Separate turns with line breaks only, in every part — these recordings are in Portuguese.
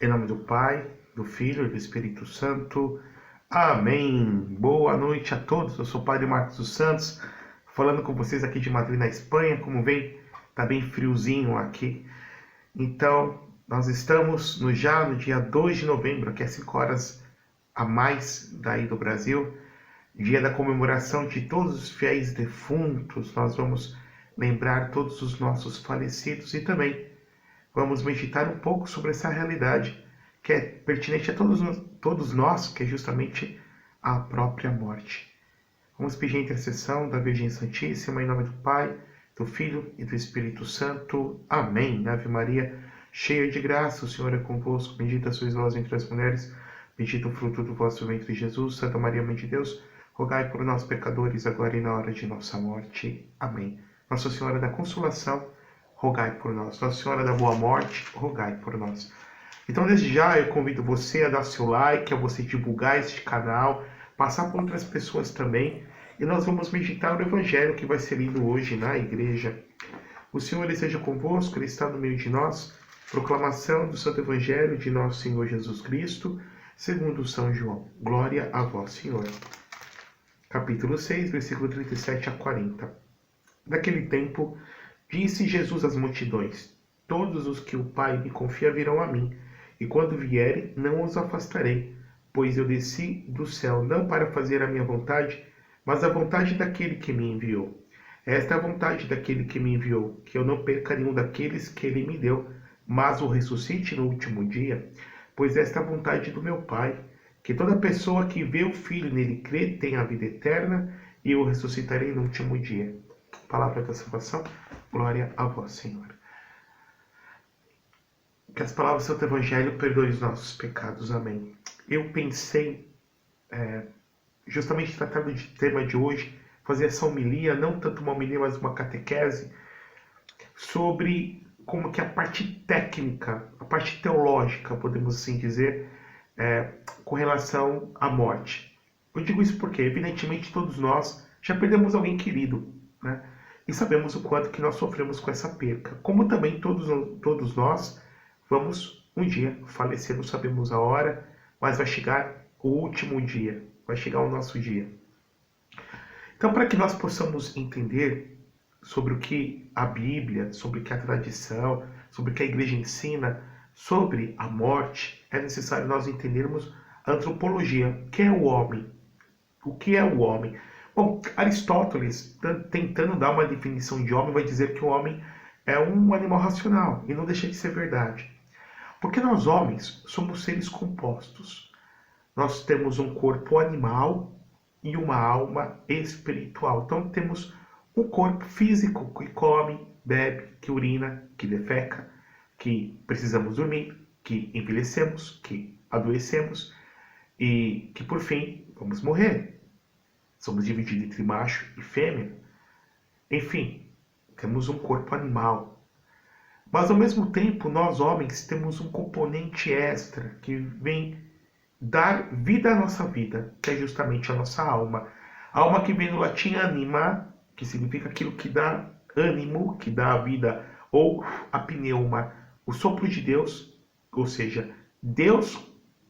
Em nome do Pai, do Filho e do Espírito Santo. Amém. Boa noite a todos. Eu sou o Padre Marcos dos Santos, falando com vocês aqui de Madrid, na Espanha. Como vem, tá bem friozinho aqui. Então, nós estamos já no dia 2 de novembro, que é 5 horas a mais daí do Brasil, dia da comemoração de todos os fiéis defuntos. Nós vamos lembrar todos os nossos falecidos e também vamos meditar um pouco sobre essa realidade que é pertinente a todos nós, que é justamente a própria morte. Vamos pedir a intercessão da Virgem Santíssima, em nome do Pai, do Filho e do Espírito Santo. Amém. Ave Maria, cheia de graça, o Senhor é convosco. Bendita sois vós entre as mulheres, bendito o fruto do vosso ventre, Jesus. Santa Maria, Mãe de Deus, rogai por nós, pecadores, agora e na hora de nossa morte. Amém. Nossa Senhora da Consolação, rogai por nós. Nossa Senhora da Boa Morte, rogai por nós. Então, desde já, eu convido você a dar seu like, a você divulgar este canal, passar para outras pessoas também. E nós vamos meditar o Evangelho que vai ser lido hoje na igreja. O Senhor esteja convosco, Ele está no meio de nós. Proclamação do Santo Evangelho de nosso Senhor Jesus Cristo, segundo São João. Glória a vós, Senhor. Capítulo 6, versículo 37 a 40. Naquele tempo, disse Jesus às multidões: todos os que o Pai me confia virão a mim, e quando vierem, não os afastarei, pois eu desci do céu não para fazer a minha vontade, mas a vontade daquele que me enviou. Esta é a vontade daquele que me enviou, que eu não perca nenhum daqueles que ele me deu, mas o ressuscite no último dia, pois esta é a vontade do meu Pai, que toda pessoa que vê o Filho nele crê tenha a vida eterna, e eu o ressuscitarei no último dia. Palavra da salvação, glória a vós, Senhor. Que as palavras do Santo Evangelho perdoem os nossos pecados. Amém. Eu pensei, justamente tratando de tema de hoje, fazer essa homilia, não tanto uma homilia, mas uma catequese, sobre como que a parte técnica, a parte teológica, podemos assim dizer, com relação à morte. Eu digo isso porque, evidentemente, todos nós já perdemos alguém querido, né? E sabemos o quanto que nós sofremos com essa perca. Como também todos nós vamos um dia falecer, não sabemos a hora, mas vai chegar o último dia, vai chegar o nosso dia. Então, para que nós possamos entender sobre o que a Bíblia, sobre o que a tradição, sobre o que a Igreja ensina sobre a morte, é necessário nós entendermos a antropologia. O que é o homem? O que é o homem? Bom, Aristóteles, tentando dar uma definição de homem, vai dizer que o homem é um animal racional, e não deixa de ser verdade. Porque nós, homens, somos seres compostos. Nós temos um corpo animal e uma alma espiritual. Então, temos um corpo físico que come, bebe, que urina, que defeca, que precisamos dormir, que envelhecemos, que adoecemos e que, por fim, vamos morrer. Somos divididos entre macho e fêmea. Enfim, temos um corpo animal. Mas, ao mesmo tempo, nós homens temos um componente extra que vem dar vida à nossa vida, que é justamente a nossa alma. A alma que vem do latim anima, que significa aquilo que dá ânimo, que dá a vida, ou a pneuma, o sopro de Deus, ou seja, Deus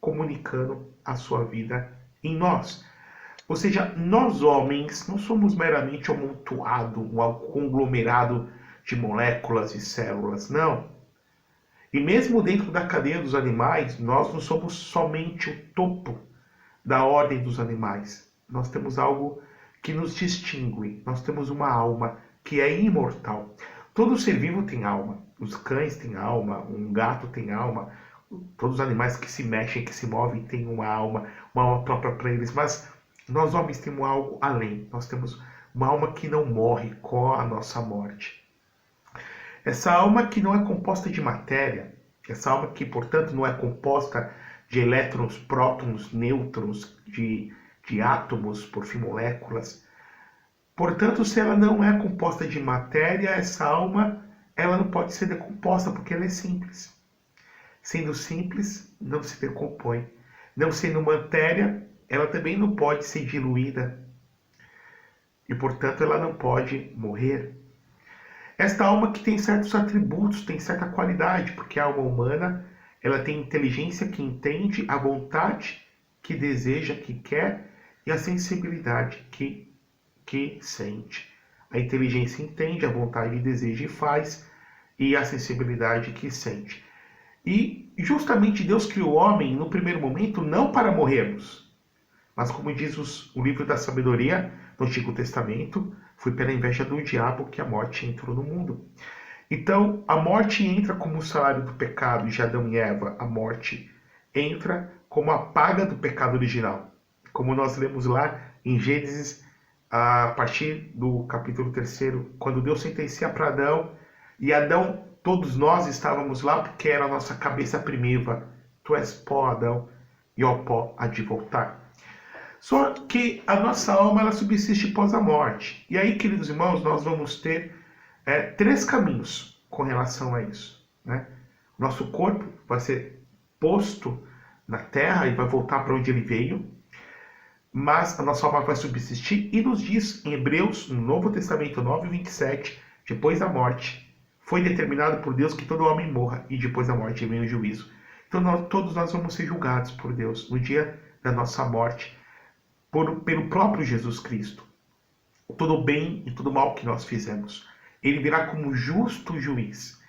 comunicando a sua vida em nós. Ou seja, nós homens não somos meramente um amontoado, um conglomerado de moléculas e células, não. E mesmo dentro da cadeia dos animais, nós não somos somente o topo da ordem dos animais. Nós temos algo que nos distingue, nós temos uma alma que é imortal. Todo ser vivo tem alma. Os cães têm alma, um gato tem alma, todos os animais que se mexem, que se movem têm uma alma própria para eles, mas nós homens temos algo além. Nós temos uma alma que não morre com a nossa morte. Essa alma que não é composta de matéria, essa alma que, portanto, não é composta de elétrons, prótons, nêutrons, de átomos, por fim, moléculas. Portanto, se ela não é composta de matéria, essa alma ela não pode ser decomposta, porque ela é simples. Sendo simples, não se decompõe. Não sendo matéria, ela também não pode ser diluída e, portanto, ela não pode morrer. Esta alma que tem certos atributos, tem certa qualidade, porque a alma humana ela tem inteligência que entende, a vontade que deseja, que quer, e a sensibilidade que sente. A inteligência entende, a vontade deseja e faz, e a sensibilidade que sente. E justamente Deus criou o homem no primeiro momento não para morrermos, mas como diz o livro da sabedoria no Antigo Testamento, foi pela inveja do diabo que a morte entrou no mundo. Então, a morte entra como o salário do pecado de Adão e Eva. A morte entra como a paga do pecado original. Como nós lemos lá em Gênesis, a partir do capítulo 3, quando Deus sentencia para Adão, e Adão, todos nós estávamos lá porque era a nossa cabeça primitiva. Tu és pó, Adão, e ao pó há de voltar. Só que a nossa alma, ela subsiste pós a morte. E aí, queridos irmãos, nós vamos ter 3 caminhos com relação a isso, né? Nosso corpo vai ser posto na terra e vai voltar para onde ele veio, mas a nossa alma vai subsistir, e nos diz em Hebreus, no Novo Testamento 9:27, depois da morte, foi determinado por Deus que todo homem morra, e depois da morte vem o juízo. Então todos nós vamos ser julgados por Deus no dia da nossa morte, pelo próprio Jesus Cristo. Todo o bem e todo o mal que nós fizemos. Ele virá como justo juiz.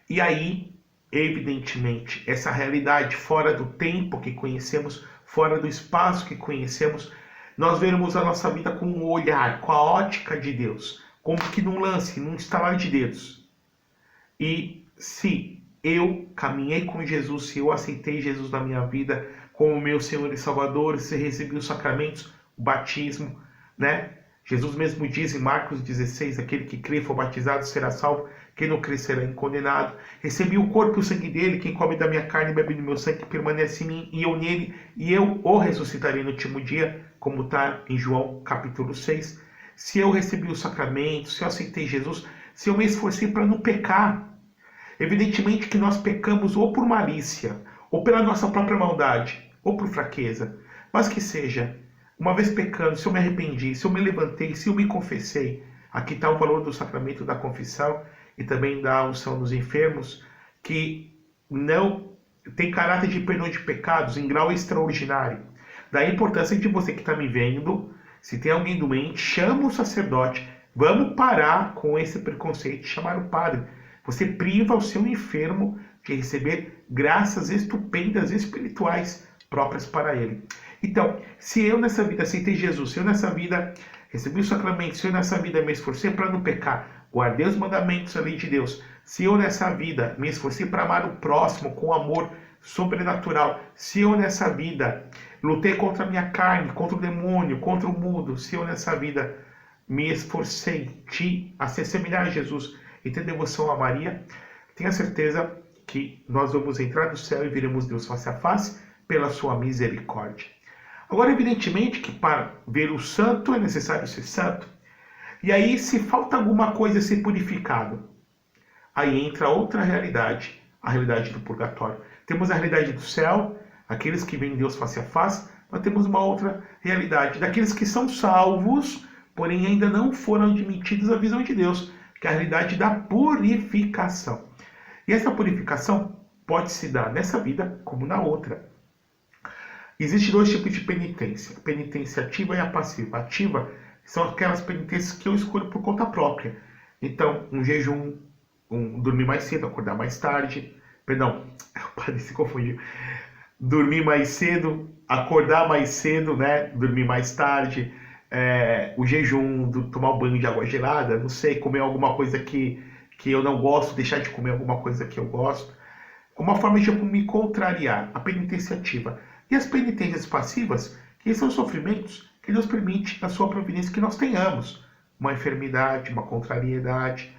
E aí, evidentemente, essa realidade fora do tempo que conhecemos, fora do espaço que conhecemos, nós veremos a nossa vida com um olhar, com a ótica de Deus, como que num lance, num estalar de dedos. E se eu caminhei com Jesus, se eu aceitei Jesus na minha vida como meu Senhor e Salvador, se recebi os sacramentos, o batismo, né? Jesus mesmo diz em Marcos 16, aquele que crê e for batizado será salvo, quem não crê será condenado. Recebi o corpo e o sangue dele, quem come da minha carne e bebe do meu sangue permanece em mim e eu nele, e eu o ressuscitarei no último dia, como está em João capítulo 6. Se eu recebi o sacramento, se eu aceitei Jesus, se eu me esforcei para não pecar. Evidentemente que nós pecamos ou por malícia, ou pela nossa própria maldade, ou por fraqueza, mas que seja, uma vez pecando, se eu me arrependi, se eu me levantei, se eu me confessei, aqui está o valor do sacramento da confissão e também da unção dos enfermos, que não tem caráter de perdão de pecados em grau extraordinário. Daí a importância de você que está me vendo, se tem alguém doente, chama o sacerdote. Vamos parar com esse preconceito de chamar o padre. Você priva o seu enfermo de receber graças estupendas espirituais próprias para ele. Então, se eu nessa vida aceitei Jesus, se eu nessa vida recebi o sacramento, se eu nessa vida me esforcei para não pecar, guardei os mandamentos, a lei de Deus, se eu nessa vida me esforcei para amar o próximo com amor sobrenatural, se eu nessa vida lutei contra a minha carne, contra o demônio, contra o mundo, se eu nessa vida me esforcei a se assemelhar a Jesus e ter devoção a Maria, tenha certeza que nós vamos entrar no céu e veremos Deus face a face pela sua misericórdia. Agora, evidentemente que para ver o santo é necessário ser santo. E aí, se falta alguma coisa a ser purificado, aí entra outra realidade, a realidade do purgatório. Temos a realidade do céu, aqueles que veem Deus face a face, mas temos uma outra realidade, daqueles que são salvos, porém ainda não foram admitidos à visão de Deus, que é a realidade da purificação. E essa purificação pode se dar nessa vida como na outra. Existem 2 tipos de penitência, a penitência ativa e a passiva. Ativa são aquelas penitências que eu escolho por conta própria. Então, um jejum, dormir mais cedo, acordar mais tarde. Perdão, o padre se confundiu. Dormir mais cedo, acordar mais cedo, né? Dormir mais tarde. O jejum, tomar um banho de água gelada, não sei, comer alguma coisa que eu não gosto, deixar de comer alguma coisa que eu gosto. Uma forma de eu me contrariar, a penitência ativa. E as penitências passivas, que são sofrimentos que Deus permite na sua providência que nós tenhamos. Uma enfermidade, uma contrariedade.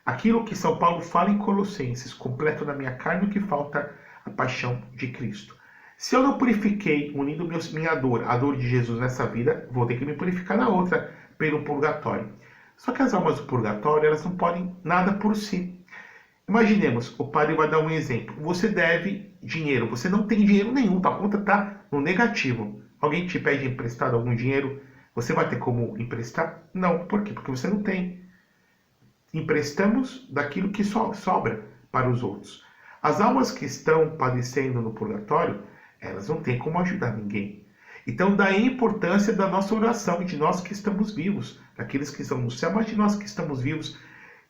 Aquilo que São Paulo fala em Colossenses, completo na minha carne o que falta a paixão de Cristo. Se eu não purifiquei, unindo minha dor, a dor de Jesus nessa vida, vou ter que me purificar na outra, pelo purgatório. Só que as almas do purgatório, elas não podem nada por si. Imaginemos, o padre vai dar um exemplo. Você deve dinheiro, você não tem dinheiro nenhum, tua conta está no negativo. Alguém te pede emprestado algum dinheiro, você vai ter como emprestar? Não, por quê? Porque você não tem. Emprestamos daquilo que sobra para os outros. As almas que estão padecendo no purgatório, elas não têm como ajudar ninguém. Então, daí a importância da nossa oração, de nós que estamos vivos, daqueles que estão no céu, mas de nós que estamos vivos.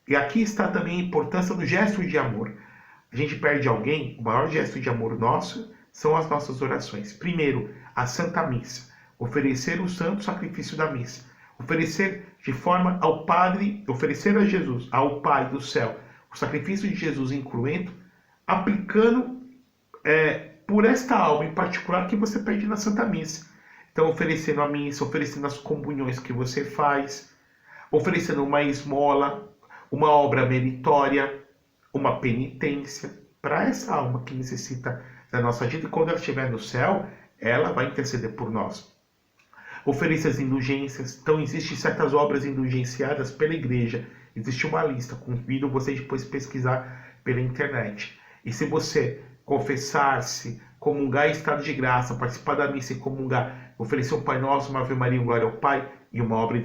E aqui está também a importância do gesto de amor. A gente perde alguém, o maior gesto de amor nosso são as nossas orações. Primeiro, a Santa Missa. Oferecer o santo sacrifício da missa. Oferecer de forma ao Padre, oferecer a Jesus, ao Pai do céu, o sacrifício de Jesus incruento, aplicando por esta alma em particular que você pede na Santa Missa. Então, oferecendo a missa, oferecendo as comunhões que você faz, oferecendo uma esmola, uma obra meritória, uma penitência para essa alma que necessita da nossa ajuda. E quando ela estiver no céu, ela vai interceder por nós. Ofereça as indulgências. Então, existem certas obras indulgenciadas pela igreja. Existe uma lista. Convido vocês depois a pesquisar pela internet. E se você confessar-se, comungar em estado de graça, participar da missa e comungar, oferecer um Pai Nosso, uma Ave Maria, um Glória ao Pai e uma obra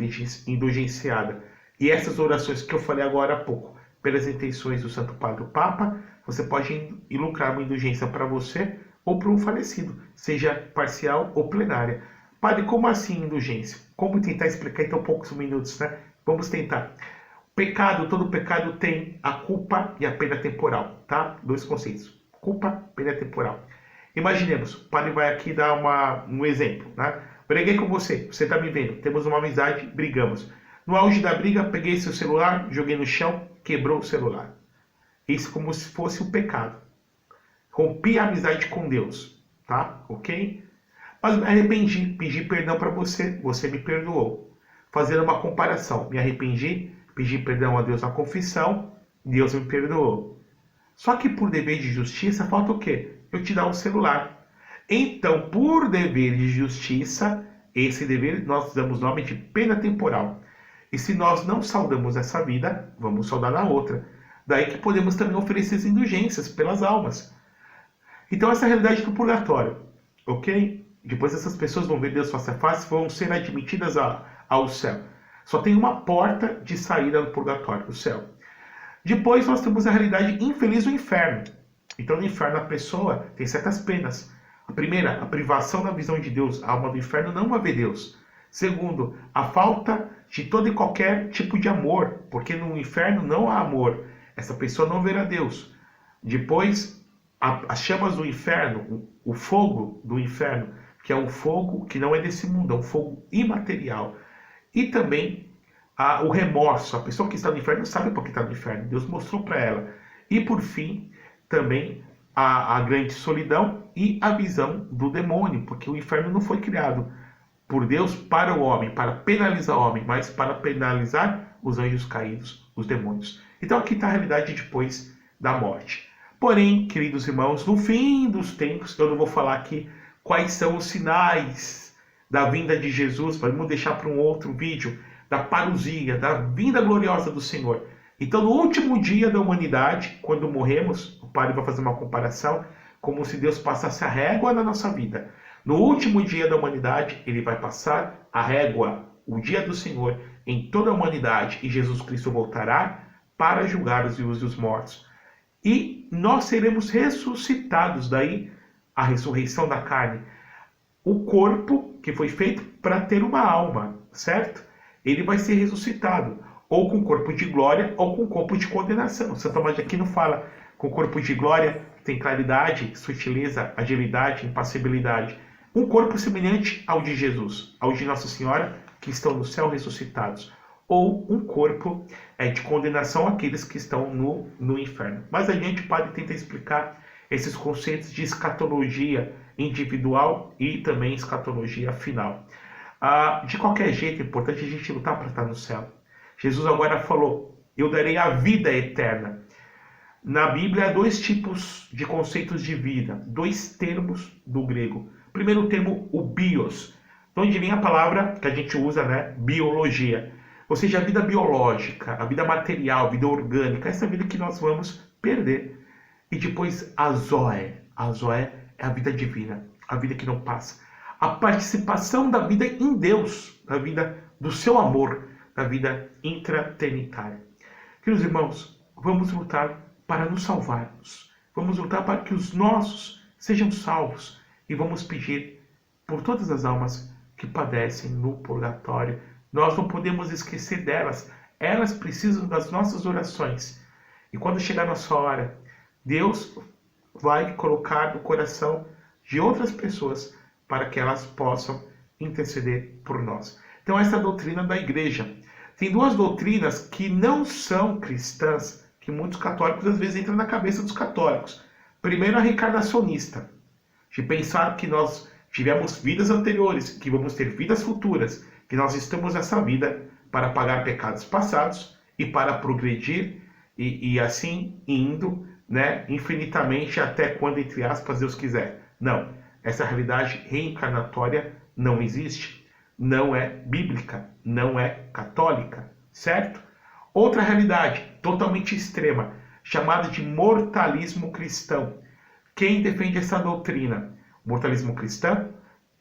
indulgenciada. E essas orações que eu falei agora há pouco, pelas intenções do Santo Padre o Papa, você pode lucrar uma indulgência para você ou para um falecido, seja parcial ou plenária. Padre, como assim indulgência? Como tentar explicar em tão poucos minutos, né? Vamos tentar. Pecado, todo pecado tem a culpa e a pena temporal, tá? Dois conceitos. Culpa, pena temporal. Imaginemos, o padre vai aqui dar um exemplo, né? Briguei com você está me vendo, temos uma amizade, brigamos. No auge da briga, peguei seu celular, joguei no chão, quebrou o celular. Isso como se fosse um pecado. Rompi a amizade com Deus, tá? Ok? Mas me arrependi, pedi perdão para você, você me perdoou. Fazendo uma comparação, me arrependi, pedi perdão a Deus na confissão, Deus me perdoou. Só que por dever de justiça, falta o quê? Eu te dar um celular. Então, por dever de justiça, esse dever nós damos nome de pena temporal. E se nós não saudamos essa vida, vamos saudar na outra. Daí que podemos também oferecer as indulgências pelas almas. Então essa é a realidade do purgatório, ok? Depois essas pessoas vão ver Deus face a face, vão ser admitidas ao céu. Só tem uma porta de saída do purgatório, o céu. Depois nós temos a realidade infeliz do inferno. Então no inferno a pessoa tem certas penas. A primeira, a privação da visão de Deus. A alma do inferno não vai ver Deus. Segundo, a falta de todo e qualquer tipo de amor, porque no inferno não há amor. Essa pessoa não verá Deus. Depois, as chamas do inferno, o fogo do inferno, que é um fogo que não é desse mundo, é um fogo imaterial. E também o remorso. A pessoa que está no inferno sabe por que está no inferno. Deus mostrou para ela. E por fim, também a grande solidão e a visão do demônio, porque o inferno não foi criado por Deus para o homem, para penalizar o homem, mas para penalizar os anjos caídos, os demônios. Então aqui está a realidade depois da morte. Porém, queridos irmãos, no fim dos tempos, eu não vou falar aqui quais são os sinais da vinda de Jesus, vamos deixar para um outro vídeo, da parousia, da vinda gloriosa do Senhor. Então, no último dia da humanidade, quando morremos, o padre vai fazer uma comparação, como se Deus passasse a régua na nossa vida. No último dia da humanidade, ele vai passar a régua, o dia do Senhor, em toda a humanidade, e Jesus Cristo voltará para julgar os vivos e os mortos. E nós seremos ressuscitados, daí a ressurreição da carne. O corpo que foi feito para ter uma alma, certo? Ele vai ser ressuscitado, ou com corpo de glória, ou com corpo de condenação. Santa Tomás de Aquino fala, com corpo de glória tem claridade, sutileza, agilidade, impassibilidade. Um corpo semelhante ao de Jesus, ao de Nossa Senhora, que estão no céu ressuscitados. Ou um corpo de condenação àqueles que estão no inferno. Mais adiante o padre tenta explicar esses conceitos de escatologia individual e também escatologia final. De qualquer jeito, é importante a gente lutar para estar no céu. Jesus agora falou, eu darei a vida eterna. Na Bíblia há dois tipos de conceitos de vida, dois termos do grego. Primeiro termo, o bios, de onde vem a palavra que a gente usa, né? Biologia. Ou seja, a vida biológica, a vida material, a vida orgânica, essa vida que nós vamos perder. E depois a zoe. A zoe é a vida divina, a vida que não passa. A participação da vida em Deus, da vida do seu amor, da vida intraternitária. Queridos irmãos, vamos lutar para nos salvarmos. vamos lutar para que os nossos sejam salvos e vamos pedir por todas as almas que padecem no purgatório. Nós não podemos esquecer delas, elas precisam das nossas orações. E quando chegar a nossa hora, Deus vai colocar no coração de outras pessoas para que elas possam interceder por nós. Então essa é a doutrina da igreja. Tem duas doutrinas que não são cristãs, que muitos católicos às vezes entram na cabeça dos católicos. Primeiro, a reencarnacionista, de pensar que nós tivemos vidas anteriores, que vamos ter vidas futuras, que nós estamos nessa vida para pagar pecados passados e para progredir e assim indo, né, infinitamente até quando, entre aspas, Deus quiser. Não, essa realidade reencarnatória não existe, não é bíblica, não é católica, certo? Outra realidade totalmente extrema, chamada de mortalismo cristão. Quem defende essa doutrina? O mortalismo cristão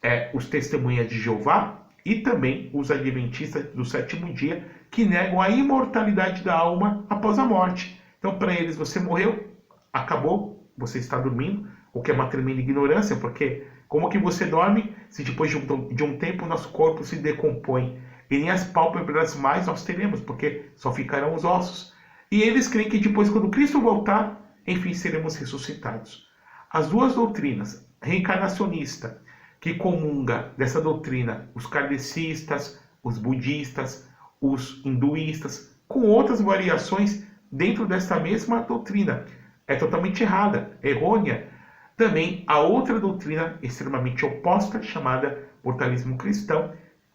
é os testemunhas de Jeová e também os adventistas do sétimo dia, que negam a imortalidade da alma após a morte. Então, para eles, você morreu, acabou, você está dormindo, o que é uma tremenda ignorância, porque como que você dorme se depois de um tempo o nosso corpo se decompõe? E nem as pálpebras mais nós teremos, porque só ficarão os ossos. E eles creem que depois, quando Cristo voltar, enfim, seremos ressuscitados. As duas doutrinas, reencarnacionista, que comunga dessa doutrina os kardecistas, os budistas, os hinduístas, com outras variações dentro dessa mesma doutrina. É totalmente errada, errônea. Também a outra doutrina extremamente oposta, chamada mortalismo cristão,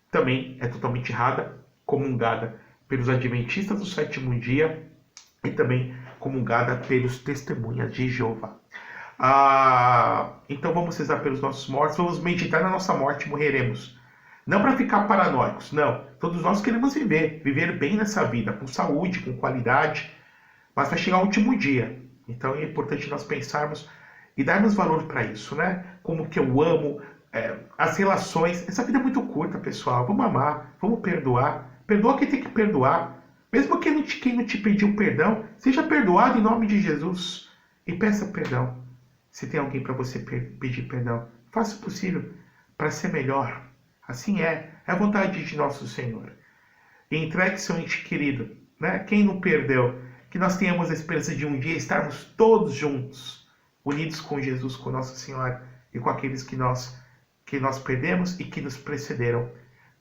também é totalmente errada, comungada pelos adventistas do sétimo dia e também comungada pelos testemunhas de Jeová. Então vamos rezar pelos nossos mortos, vamos meditar na nossa morte, morreremos. Não para ficar paranoicos, não. Todos nós queremos viver bem nessa vida, com saúde, com qualidade, mas vai chegar o último dia. Então é importante nós pensarmos e darmos valor para isso, né? Como que eu amo as relações. Essa vida é muito curta, pessoal. Vamos amar, vamos perdoar. Perdoa quem tem que perdoar. Mesmo quem não te pediu perdão, seja perdoado em nome de Jesus. E peça perdão. Se tem alguém para você pedir perdão, faça o possível para ser melhor. Assim é a vontade de nosso Senhor. E entregue seu ente querido, né? Quem não perdeu, que nós tenhamos a esperança de um dia estarmos todos juntos, unidos com Jesus, com Nossa Senhora e com aqueles que nós perdemos e que nos precederam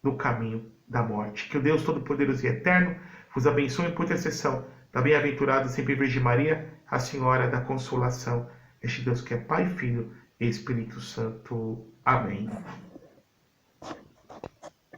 no caminho da morte. Que o Deus Todo-Poderoso e Eterno vos abençoe por intercessão da bem-aventurada sempre Virgem Maria, a Senhora da Consolação. Este Deus que é Pai, Filho e Espírito Santo. Amém.